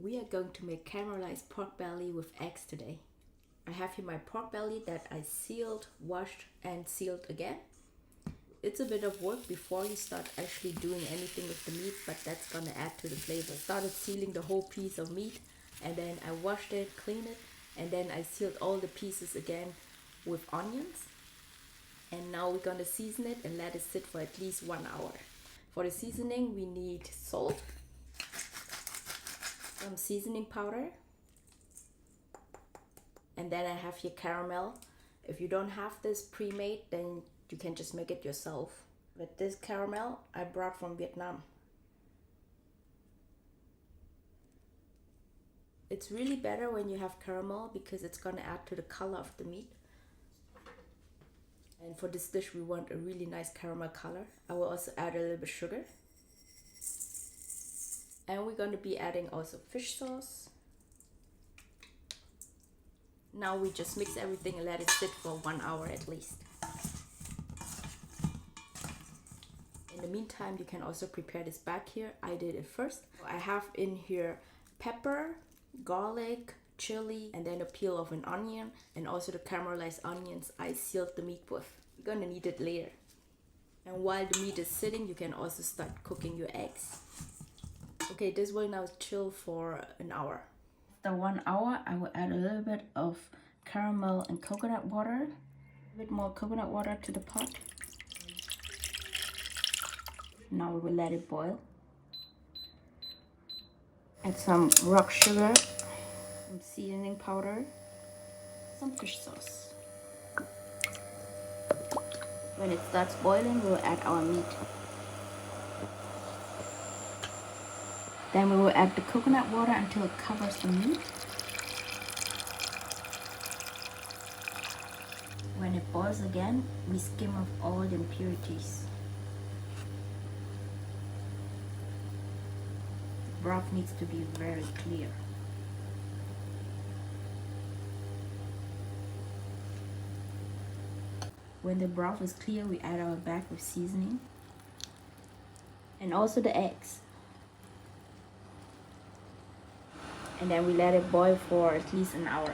We are going to make caramelized pork belly with eggs today. I have here my pork belly that I sealed, washed and sealed again. It's a bit of work before you start actually doing anything with the meat, but that's gonna add to the flavor. I started sealing the whole piece of meat and then I washed it, cleaned it, and then I sealed all the pieces again with onions. And now we're gonna season it and let it sit for at least 1 hour. For the seasoning, we need salt, some seasoning powder, and then I have here caramel. If you don't have this pre-made, then you can just make it yourself. But this caramel I brought from Vietnam. It's really better when you have caramel because it's gonna add to the color of the meat. And for this dish, we want a really nice caramel color. I will also add a little bit of sugar. And we're going to be adding also fish sauce. Now we just mix everything and let it sit for 1 hour at least. In the meantime, you can also prepare this back here. I did it first. I have in here pepper, garlic, chili, and then a peel of an onion, and also the caramelized onions I sealed the meat with. You're gonna need it later. And while the meat is sitting, you can also start cooking your eggs. Okay, this will now chill for an hour. After 1 hour, I will add a little bit of caramel and coconut water. A bit more coconut water to the pot. Now we will let it boil. Add some rock sugar, some seasoning powder, some fish sauce. When it starts boiling, we'll add our meat. Then we will add the coconut water until it covers the meat. When it boils again, we skim off all the impurities. The broth needs to be very clear. When the broth is clear, we add our bag with seasoning and also the eggs. And then we let it boil for at least an hour.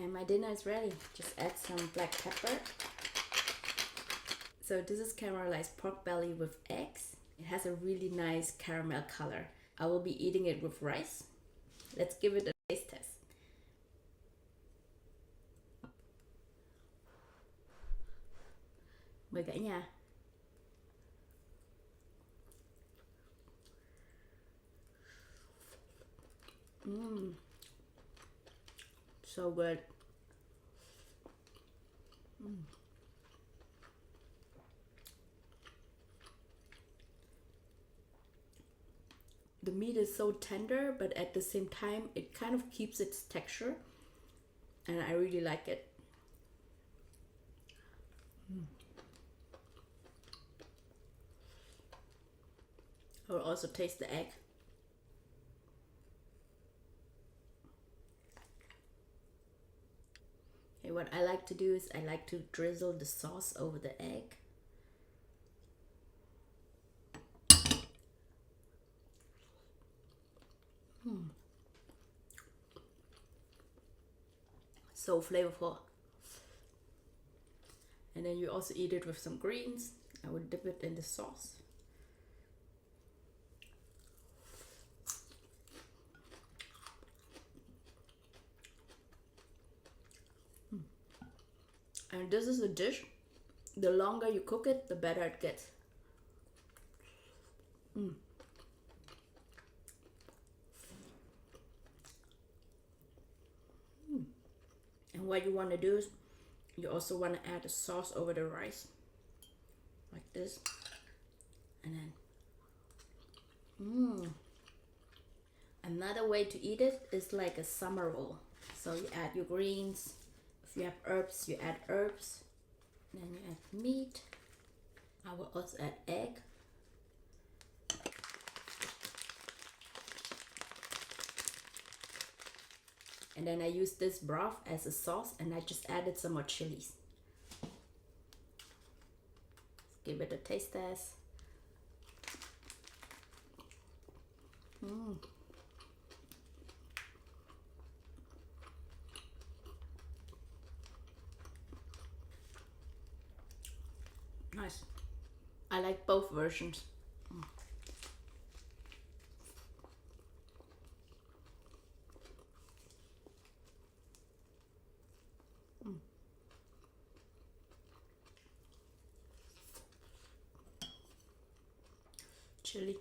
And my dinner is ready. Just add some black pepper. So this is caramelized pork belly with eggs. It has a really nice caramel color. I will be eating it with rice. Let's give it a taste test. Mời cả nhà. So good. The meat is so tender, but at the same time, it kind of keeps its texture, and I really like it. I will also taste the egg. Okay, what I like to do is I like to drizzle the sauce over the egg. So flavorful. And then you also eat it with some greens. I would dip it in the sauce. And this is a dish, the longer you cook it, the better it gets. And what you want to do is, you also want to add a sauce over the rice. Like this. And then, Another way to eat it is like a summer roll. So you add your greens. If you have herbs, you add herbs. Then you add meat. I will also add egg. And then I use this broth as a sauce, and I just added some more chilies. Give it a taste test. Nice. I like both versions. Chili.